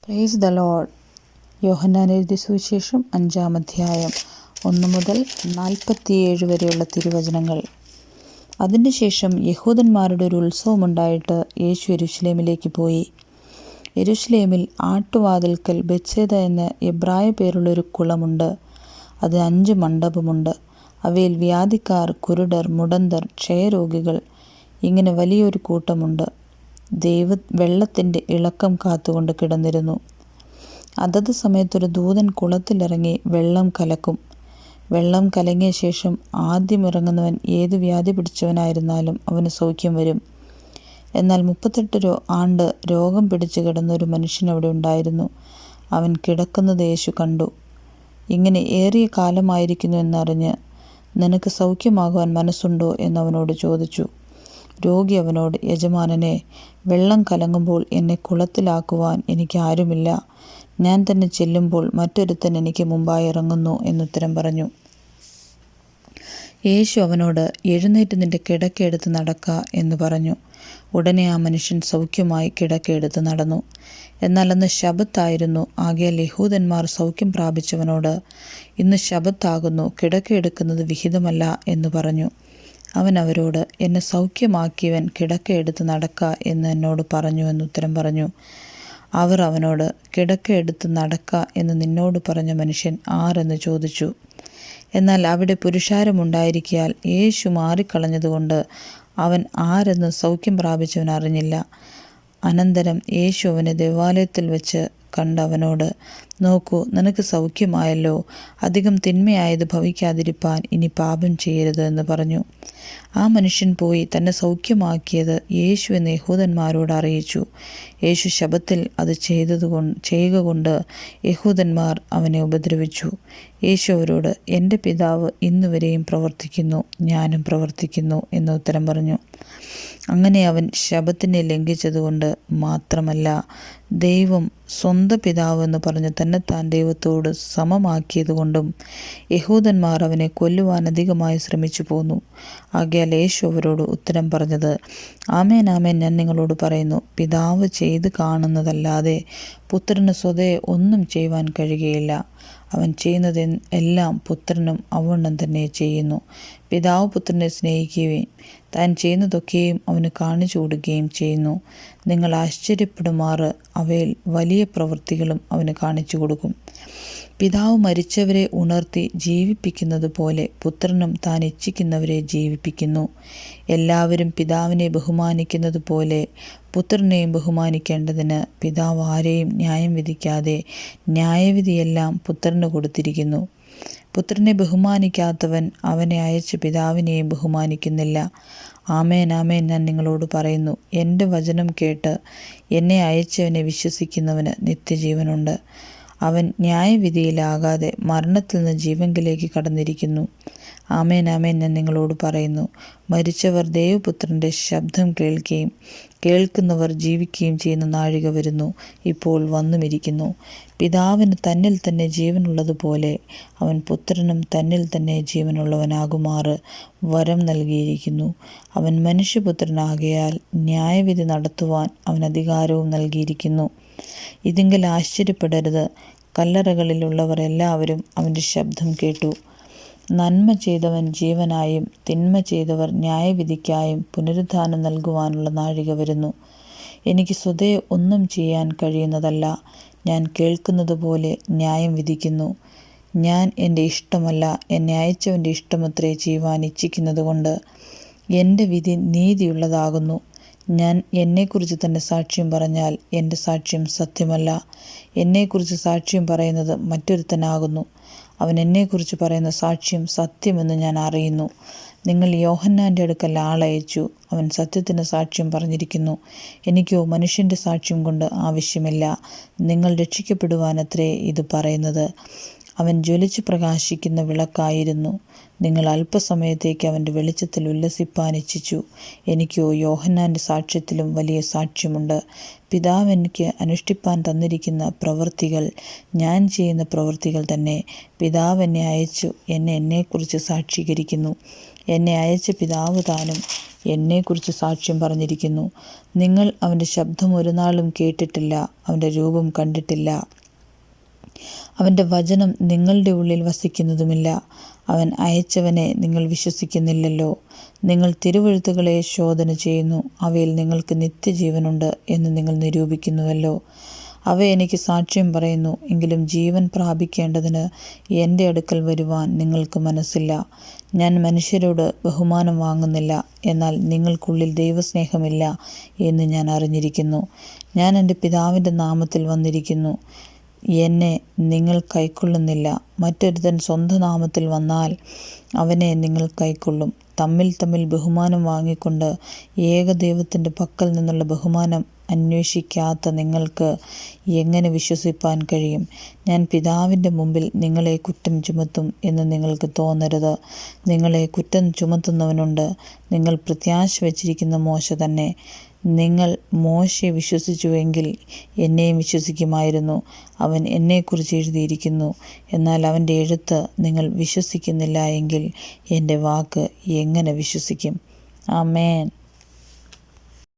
Praise the Lord. യോഹന്നാൻ എഴുതിയ സുവിശേഷം 5-ാം അധ്യായം 1 മുതൽ 47 വരെയുള്ള തിരുവചനങ്ങൾ. അതിനുശേഷം യഹൂദന്മാരുടെ ഒരു ഉത്സവമുണ്ടായിട്ട് യേശു യെരൂശലേമിലേക്ക് പോയി. യെരൂശലേമിൽ ആട്ടുവാതിൽക്കൽ ബെത്സേദ എന്ന എബ്രായ പേരുള്ളൊരു കുളമുണ്ട്. അത് 5 മണ്ഡപമുണ്ട്. അവയിൽ വ്യാധിക്കാർ, കുരുടർ, മുടന്തർ, ക്ഷയരോഗികൾ ഇങ്ങനെ വലിയൊരു കൂട്ടമുണ്ട്. വെള്ളത്തിൻ്റെ ഇളക്കം കാത്തുകൊണ്ട് കിടന്നിരുന്നു. അതത് സമയത്തൊരു ദൂതൻ കുളത്തിലിറങ്ങി വെള്ളം കലക്കും. വെള്ളം കലങ്ങിയ ശേഷം ആദ്യം ഇറങ്ങുന്നവൻ ഏത് വ്യാധി പിടിച്ചവനായിരുന്നാലും അവന് സൗഖ്യം വരും. എന്നാൽ 38 ആണ്ട് രോഗം പിടിച്ചു കിടന്ന ഒരു മനുഷ്യൻ അവിടെ ഉണ്ടായിരുന്നു. അവൻ കിടക്കുന്നത് യേശു കണ്ടു. ഇങ്ങനെ ഏറിയ കാലമായിരിക്കുന്നു എന്നറിഞ്ഞ്, നിനക്ക് സൗഖ്യമാകുവാൻ മനസ്സുണ്ടോ എന്നവനോട് ചോദിച്ചു. രോഗി അവനോട്, യജമാനനെ, വെള്ളം കലങ്ങുമ്പോൾ എന്നെ കുളത്തിലാക്കുവാൻ എനിക്ക് ആരുമില്ല. ഞാൻ തന്നെ ചെല്ലുമ്പോൾ മറ്റൊരുത്തൻ എനിക്ക് മുമ്പായി ഇറങ്ങുന്നു എന്നുത്തരം പറഞ്ഞു. യേശു അവനോട്, എഴുന്നേറ്റ് നിന്റെ കിടക്കയെടുത്ത് നടക്ക എന്ന് പറഞ്ഞു. ഉടനെ ആ മനുഷ്യൻ സൗഖ്യമായി കിടക്കയെടുത്ത് നടന്നു. എന്നാൽ അന്ന് ശബ്ബത്തായിരുന്നു. ആകയാൽ യഹൂദന്മാർ സൗഖ്യം പ്രാപിച്ചവനോട്, ഇന്ന് ശബ്ബത്താകുന്നു, കിടക്കയെടുക്കുന്നത് വിഹിതമല്ല എന്ന് പറഞ്ഞു. അവൻ അവരോട്, എന്നെ സൗഖ്യമാക്കിയവൻ കിടക്കയെടുത്ത് നടക്ക എന്ന് എന്നോട് പറഞ്ഞു എന്നുത്തരം പറഞ്ഞു. അവർ അവനോട്, കിടക്കയെടുത്ത് നടക്ക എന്ന് നിന്നോട് പറഞ്ഞ മനുഷ്യൻ ആരെന്ന് ചോദിച്ചു. എന്നാൽ അവിടെ പുരുഷാരമുണ്ടായിരിക്കയാൽ യേശു മാറിക്കളഞ്ഞതുകൊണ്ട് അവൻ ആരെന്ന് സൗഖ്യം പ്രാപിച്ചവൻ അറിഞ്ഞില്ല. അനന്തരം യേശു അവനെ ദേവാലയത്തിൽ വെച്ച് കണ്ട് അവനോട്, നോക്കൂ, നിനക്ക് സൗഖ്യമായല്ലോ. അധികം തിന്മയായത് ഭവിക്കാതിരിപ്പാൻ ഇനി പാപം ചെയ്യരുത് എന്ന് പറഞ്ഞു. ആ മനുഷ്യൻ പോയി തന്നെ സൗഖ്യമാക്കിയത് യേശു എന്ന് യഹൂദന്മാരോട് അറിയിച്ചു. യേശു ശബ്ബത്തിൽ അത് ചെയ്യുക കൊണ്ട് യഹൂദന്മാർ അവനെ ഉപദ്രവിച്ചു. യേശു അവരോട്, എൻ്റെ പിതാവ് ഇന്നുവരെയും പ്രവർത്തിക്കുന്നു, ഞാനും പ്രവർത്തിക്കുന്നു എന്ന് ഉത്തരം പറഞ്ഞു. അങ്ങനെ അവൻ ശബ്ബത്തിനെ ലംഘിച്ചതുകൊണ്ട് മാത്രമല്ല, ദൈവം സ്വന്തം പിതാവെന്ന് പറഞ്ഞ് തന്നെത്താൻ ദൈവത്തോട് സമമാക്കിയതുകൊണ്ടും യഹൂദന്മാർ അവനെ കൊല്ലുവാൻ അധികമായി ശ്രമിച്ചു പോന്നു. ആകയാൽ യേശു അവരോട് ഉത്തരം പറഞ്ഞത്, ആമേൻ ആമേൻ ഞാൻ നിങ്ങളോട് പറയുന്നു, പിതാവ് ചെയ്ത് കാണുന്നതല്ലാതെ പുത്രന് സ്വതേ ഒന്നും ചെയ്യുവാൻ കഴിയുകയില്ല. അവൻ ചെയ്യുന്നത് എല്ലാം പുത്രനും അവണ്ണം തന്നെ ചെയ്യുന്നു. പിതാവ് പുത്രനെ സ്നേഹിക്കുകയും താൻ ചെയ്യുന്നതൊക്കെയും അവന് കാണിച്ചു കൊടുക്കുകയും ചെയ്യുന്നു. നിങ്ങൾ ആശ്ചര്യപ്പെടുമാറ് അവയിൽ വലിയ പ്രവൃത്തികളും അവന് കാണിച്ചു കൊടുക്കും. പിതാവ് മരിച്ചവരെ ഉണർത്തി ജീവിപ്പിക്കുന്നത് പോലെ പുത്രനും താൻ ഇച്ഛിക്കുന്നവരെ ജീവിപ്പിക്കുന്നു. എല്ലാവരും പിതാവിനെ ബഹുമാനിക്കുന്നത് പോലെ പുത്രനെയും ബഹുമാനിക്കേണ്ടതിന് പിതാവ് ആരെയും ന്യായം വിധിക്കാതെ ന്യായവിധിയെല്ലാം പുത്രന് കൊടുത്തിരിക്കുന്നു. പുത്രനെ ബഹുമാനിക്കാത്തവൻ അവനെ അയച്ച പിതാവിനെയും ബഹുമാനിക്കുന്നില്ല. ആമേൻ ആമേൻ ഞാൻ നിങ്ങളോട് പറയുന്നു, എൻ്റെ വചനം കേട്ട് എന്നെ അയച്ചവനെ വിശ്വസിക്കുന്നവന് നിത്യജീവനുണ്ട്. അവൻ ന്യായവിധിയിലാകാതെ മരണത്തിൽ നിന്ന് ജീവങ്കിലേക്ക് കടന്നിരിക്കുന്നു. ആമേൻ ആമേൻ ഞാൻ നിങ്ങളോട് പറയുന്നു, മരിച്ചവർ ദൈവപുത്രൻ്റെ ശബ്ദം കേൾക്കുകയും കേൾക്കുന്നവർ ജീവിക്കുകയും ചെയ്യുന്ന നാഴിക വരുന്നു, ഇപ്പോൾ വന്നുമിരിക്കുന്നു. പിതാവിന് തന്നിൽ തന്നെ ജീവനുള്ളതുപോലെ അവൻ പുത്രനും തന്നിൽ തന്നെ ജീവനുള്ളവനാകുമാറ് വരം നൽകിയിരിക്കുന്നു. അവൻ മനുഷ്യപുത്രനാകയാൽ ന്യായവിധി നടത്തുവാൻ അവൻ അധികാരവും നൽകിയിരിക്കുന്നു. ഇതിങ്കൽ ആശ്ചര്യപ്പെടരുത്. കല്ലറകളിലുള്ളവർ എല്ലാവരും അവൻ്റെ ശബ്ദം കേട്ടു. നന്മ ചെയ്തവൻ ജീവനായും തിന്മ ചെയ്തവർ ന്യായവിധിക്കായും പുനരുത്ഥാനം നൽകുവാനുള്ള നാഴിക വരുന്നു. എനിക്ക് സ്വതേ ഒന്നും ചെയ്യാൻ കഴിയുന്നതല്ല. ഞാൻ കേൾക്കുന്നത് പോലെ ന്യായം വിധിക്കുന്നു. ഞാൻ എൻ്റെ ഇഷ്ടമല്ല, എന്നെ അയച്ചവൻ്റെ ഇഷ്ടമത്രേ ചെയ്യുവാൻ ഇച്ഛിക്കുന്നത് കൊണ്ട് എൻ്റെ വിധി നീതിയുള്ളതാകുന്നു. ഞാൻ എന്നെക്കുറിച്ച് തന്നെ സാക്ഷ്യം പറഞ്ഞാൽ എൻ്റെ സാക്ഷ്യം സത്യമല്ല. എന്നെക്കുറിച്ച് സാക്ഷ്യം പറയുന്നത് മറ്റൊരുത്തനാകുന്നു. അവൻ എന്നെക്കുറിച്ച് പറയുന്ന സാക്ഷ്യം സത്യമെന്ന് ഞാൻ അറിയുന്നു. നിങ്ങൾ യോഹന്നാൻ്റെ അടുക്കൽ ആളയച്ചു. അവൻ സത്യത്തിന് സാക്ഷ്യം പറഞ്ഞിരിക്കുന്നു. എനിക്കോ മനുഷ്യൻ്റെ സാക്ഷ്യം കൊണ്ട് ആവശ്യമില്ല. നിങ്ങൾ രക്ഷിക്കപ്പെടുവാനത്രേ ഇത് പറയുന്നത്. അവൻ ജ്വലിച്ച് പ്രകാശിക്കുന്ന വിളക്കായിരുന്നു. നിങ്ങൾ അല്പസമയത്തേക്ക് അവൻ്റെ വെളിച്ചത്തിൽ ഉല്ലസിപ്പാൻ ഇച്ഛിച്ചു. എനിക്കോ യോഹന്നാൻ്റെ സാക്ഷ്യത്തിലും വലിയ സാക്ഷ്യമുണ്ട്. പിതാവ് എനിക്ക് അനുഷ്ഠിപ്പാൻ തന്നിരിക്കുന്ന പ്രവൃത്തികൾ ഞാൻ ചെയ്യുന്ന പ്രവൃത്തികൾ തന്നെ. പിതാവ് എന്നെ അയച്ചു എന്നെക്കുറിച്ച് സാക്ഷീകരിക്കുന്നു. എന്നെ അയച്ച പിതാവ് താനും എന്നെക്കുറിച്ച് സാക്ഷ്യം പറഞ്ഞിരിക്കുന്നു. നിങ്ങൾ അവൻ്റെ ശബ്ദം ഒരു നാളും കേട്ടിട്ടില്ല, അവൻ്റെ രൂപം കണ്ടിട്ടില്ല, അവൻ്റെ വചനം നിങ്ങളുടെ ഉള്ളിൽ വസിക്കുന്നതുമില്ല. അവൻ അയച്ചവനെ നിങ്ങൾ വിശ്വസിക്കുന്നില്ലല്ലോ. നിങ്ങൾ തിരുവെഴുത്തുകളെ ശോധന ചെയ്യുന്നു, അവയിൽ നിങ്ങൾക്ക് നിത്യജീവനുണ്ട് എന്ന് നിങ്ങൾ നിരൂപിക്കുന്നുവല്ലോ. അവ എനിക്ക് സാക്ഷ്യം പറയുന്നു. എങ്കിലും ജീവൻ പ്രാപിക്കേണ്ടതിന് എൻ്റെ അടുക്കൽ വരുവാൻ നിങ്ങൾക്ക് മനസ്സില്ല. ഞാൻ മനുഷ്യരോട് ബഹുമാനം വാങ്ങുന്നില്ല, എന്നാൽ നിങ്ങൾക്കുള്ളിൽ ദൈവസ്നേഹമില്ല എന്ന് ഞാൻ അറിഞ്ഞിരിക്കുന്നു. ഞാൻ എൻ്റെ പിതാവിൻ്റെ നാമത്തിൽ വന്നിരിക്കുന്നു, എന്നെ നിങ്ങൾ കൈക്കൊള്ളുന്നില്ല. മറ്റൊരുത്തൻ സ്വന്തം നാമത്തിൽ വന്നാൽ അവനെ നിങ്ങൾ കൈക്കൊള്ളും. തമ്മിൽ ബഹുമാനം വാങ്ങിക്കൊണ്ട് ഏകദൈവത്തിൻ്റെ പക്കൽ നിന്നുള്ള ബഹുമാനം അന്വേഷിക്കാത്ത നിങ്ങൾക്ക് എങ്ങനെ വിശ്വസിപ്പാൻ കഴിയും? ഞാൻ പിതാവിൻ്റെ മുമ്പിൽ നിങ്ങളെ കുറ്റം ചുമത്തും എന്ന് നിങ്ങൾക്ക് തോന്നരുത്. നിങ്ങളെ കുറ്റം ചുമത്തുന്നവനുണ്ട്. നിങ്ങൾ പ്രത്യാശ വച്ചിരിക്കുന്ന മോശ തന്നെ. നിങ്ങൾ മോശയെ വിശ്വസിച്ചുവെങ്കിൽ എന്നെയും വിശ്വസിക്കുമായിരുന്നു. അവൻ എന്നെക്കുറിച്ച് എഴുതിയിരിക്കുന്നു. എന്നാൽ അവൻ്റെ എഴുത്ത് നിങ്ങൾ വിശ്വസിക്കുന്നില്ല എങ്കിൽ എൻ്റെ വാക്ക് എങ്ങനെ വിശ്വസിക്കും? ആമേൻ.